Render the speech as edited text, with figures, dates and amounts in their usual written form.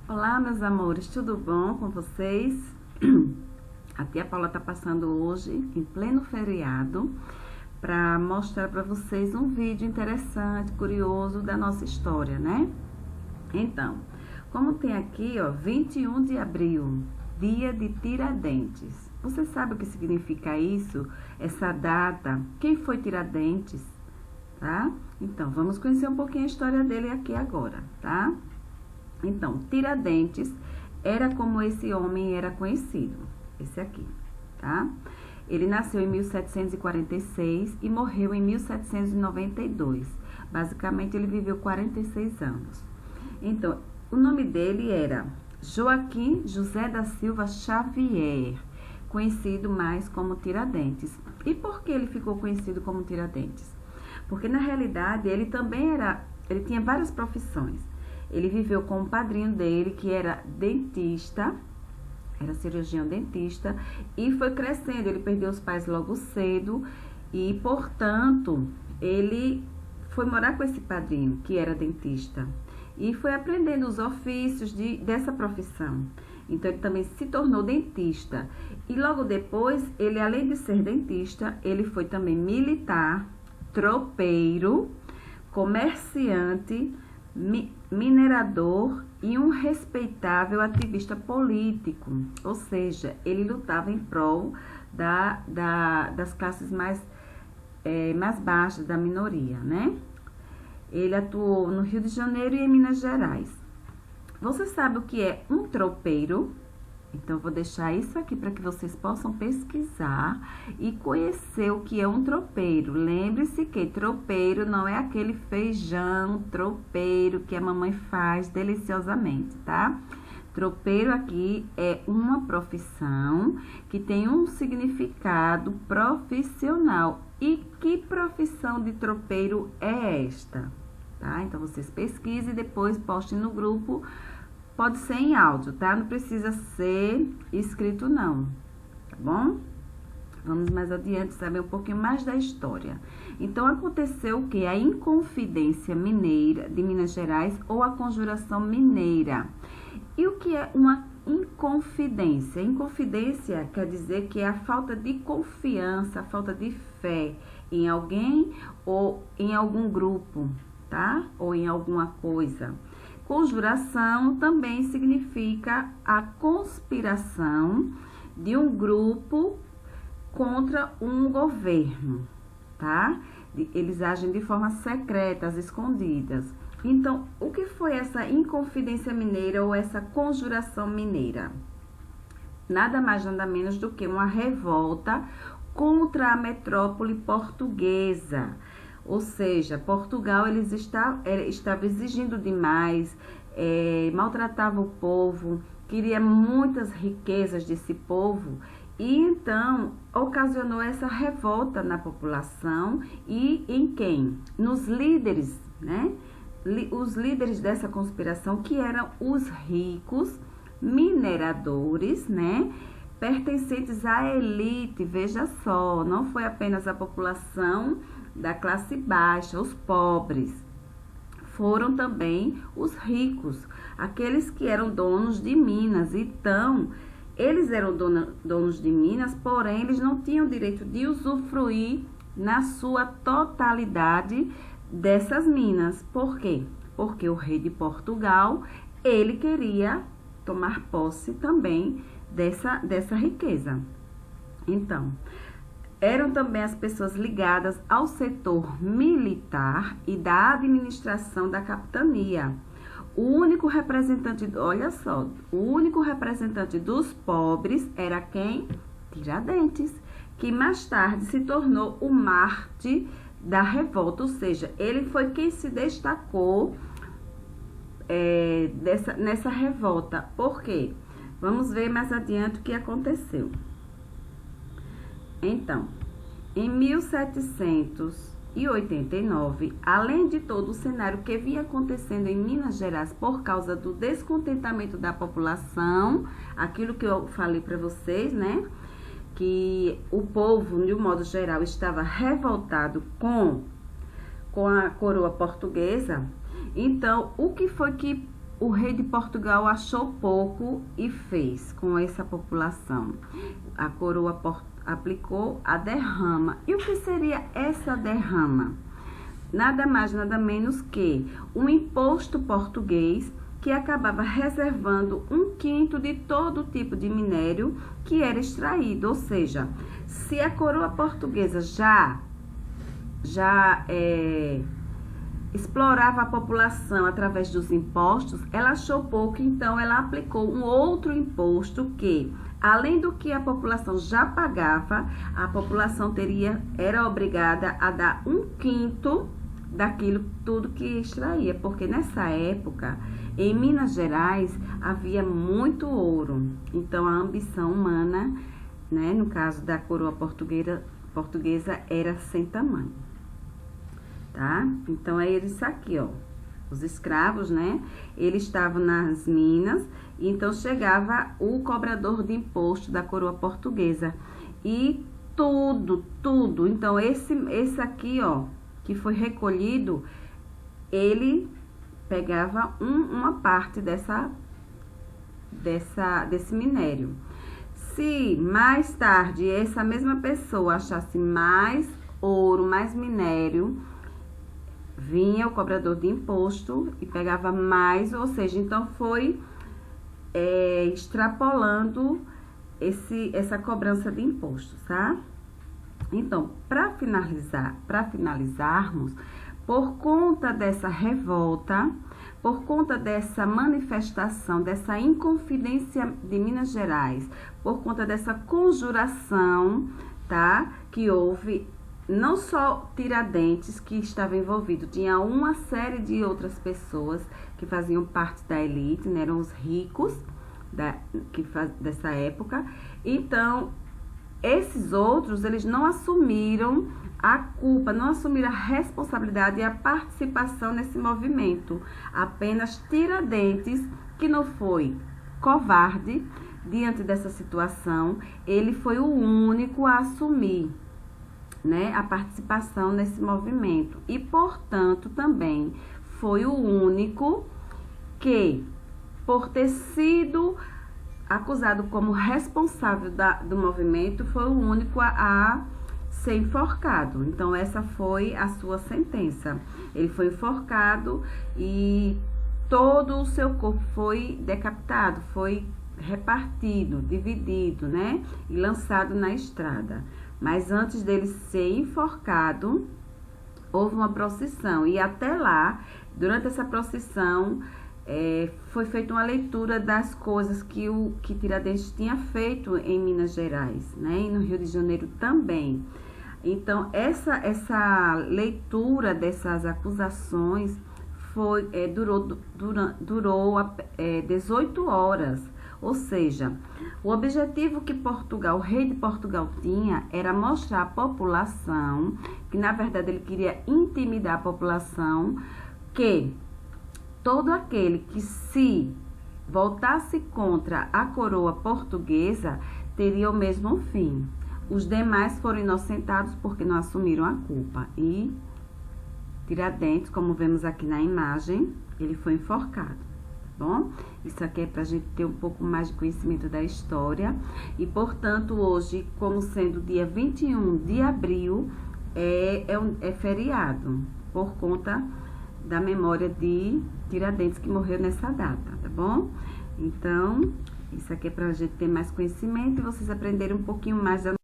Olá, meus amores, tudo bom com vocês? A tia Paula tá passando hoje, em pleno feriado, para mostrar para vocês um vídeo interessante, curioso da nossa história, né? Então, como tem aqui, ó, 21 de abril, dia de Tiradentes. Você sabe o que significa isso? Essa data? Quem foi Tiradentes? Tá? Então, vamos conhecer um pouquinho a história dele aqui agora, tá? Então, Tiradentes era como esse homem era conhecido, esse aqui, tá? Ele nasceu em 1746 e morreu em 1792. Basicamente, ele viveu 46 anos. Então, o nome dele era Joaquim José da Silva Xavier, conhecido mais como Tiradentes. E por que ele ficou conhecido como Tiradentes? Porque, na realidade, ele tinha várias profissões. Ele viveu com o padrinho dele, que era dentista, era cirurgião dentista, e foi crescendo. Ele perdeu os pais logo cedo e, portanto, ele foi morar com esse padrinho, que era dentista, e foi aprendendo os ofícios dessa profissão. Então, ele também se tornou dentista. E logo depois, ele, além de ser dentista, ele foi também militar, tropeiro, comerciante, minerador e um respeitável ativista político, ou seja, ele lutava em prol das classes mais baixas, da minoria, né? Ele atuou no Rio de Janeiro e em Minas Gerais. Você sabe o que é um tropeiro? Então, eu vou deixar isso aqui para que vocês possam pesquisar e conhecer o que é um tropeiro. Lembre-se que tropeiro não é aquele feijão tropeiro que a mamãe faz deliciosamente, tá? Tropeiro aqui é uma profissão que tem um significado profissional. E que profissão de tropeiro é esta? Tá? Então, vocês pesquisem e depois postem no grupo. Pode ser em áudio, tá? Não precisa ser escrito, não. Tá bom? Vamos mais adiante saber um pouquinho mais da história. Então, aconteceu o quê? A Inconfidência Mineira de Minas Gerais ou a Conjuração Mineira. E o que é uma inconfidência? Inconfidência quer dizer que é a falta de confiança, a falta de fé em alguém ou em algum grupo, tá? Ou em alguma coisa. Conjuração também significa a conspiração de um grupo contra um governo, tá? Eles agem de forma secreta, às escondidas. Então, o que foi essa Inconfidência Mineira ou essa Conjuração Mineira? Nada mais, nada menos do que uma revolta contra a metrópole portuguesa. Ou seja, Portugal estava exigindo demais, maltratava o povo, queria muitas riquezas desse povo e então ocasionou essa revolta na população e em quem? Nos líderes, né? Os líderes dessa conspiração, que eram os ricos mineradores, né? Pertencentes à elite, veja só, não foi apenas a população da classe baixa, os pobres. Foram também os ricos, aqueles que eram donos de minas. Então, eles eram donos de minas, porém, eles não tinham direito de usufruir na sua totalidade dessas minas. Por quê? Porque o rei de Portugal, ele queria tomar posse também dessa riqueza. Então, eram também as pessoas ligadas ao setor militar e da administração da capitania. O único representante, olha só, o único representante dos pobres era quem? Tiradentes, que mais tarde se tornou o mártir da revolta, ou seja, ele foi quem se destacou nessa revolta. Por quê? Vamos ver mais adiante o que aconteceu. Então, em 1789, além de todo o cenário que vinha acontecendo em Minas Gerais por causa do descontentamento da população, aquilo que eu falei para vocês, né? Que o povo, de um modo geral, estava revoltado com a coroa portuguesa. Então, o que foi que o rei de Portugal achou pouco e fez com essa população. A coroa aplicou a derrama. E o que seria essa derrama? Nada mais, nada menos que um imposto português que acabava reservando 1/5 de todo tipo de minério que era extraído. Ou seja, se a coroa portuguesa já explorava a população através dos impostos, ela achou pouco, então ela aplicou um outro imposto que, além do que a população já pagava, a população era obrigada a dar 1/5 daquilo tudo que extraía, porque nessa época, em Minas Gerais, havia muito ouro. Então, a ambição humana, né, no caso da coroa portuguesa, era sem tamanho. Tá? Então, é isso aqui, ó. Os escravos, né? Eles estavam nas minas, e então chegava o cobrador de imposto da coroa portuguesa. E tudo. Então, esse aqui, ó, que foi recolhido, ele pegava uma parte desse minério. Se mais tarde essa mesma pessoa achasse mais ouro, mais minério, vinha o cobrador de imposto e pegava mais, ou seja, então foi extrapolando essa cobrança de impostos, tá? Então, para finalizarmos, por conta dessa revolta, por conta dessa manifestação, dessa inconfidência de Minas Gerais, por conta dessa conjuração, tá? Que houve, não só Tiradentes que estava envolvido, tinha uma série de outras pessoas que faziam parte da elite, né? Eram os ricos dessa época. Então, esses outros, eles não assumiram a culpa, não assumiram a responsabilidade e a participação nesse movimento. Apenas Tiradentes, que não foi covarde diante dessa situação, ele foi o único a assumir, né, a participação nesse movimento. E, portanto, também foi o único que, por ter sido acusado como responsável do movimento, foi o único a ser enforcado. Então, essa foi a sua sentença. Ele foi enforcado e todo o seu corpo foi decapitado, foi repartido, dividido, né? E lançado na estrada. Mas antes dele ser enforcado, houve uma procissão. E até lá, durante essa procissão, foi feita uma leitura das coisas que Tiradentes tinha feito em Minas Gerais, né? E no Rio de Janeiro também. Então, essa leitura dessas acusações durou 18 horas. Ou seja, o objetivo que o rei de Portugal tinha era mostrar à população, que na verdade ele queria intimidar a população, que todo aquele que se voltasse contra a coroa portuguesa teria o mesmo fim. Os demais foram inocentados porque não assumiram a culpa. E Tiradentes, como vemos aqui na imagem, ele foi enforcado, tá bom? Isso aqui é pra gente ter um pouco mais de conhecimento da história. E, portanto, hoje, como sendo dia 21 de abril, é feriado, por conta da memória de Tiradentes, que morreu nessa data, tá bom? Então, isso aqui é pra gente ter mais conhecimento e vocês aprenderem um pouquinho mais da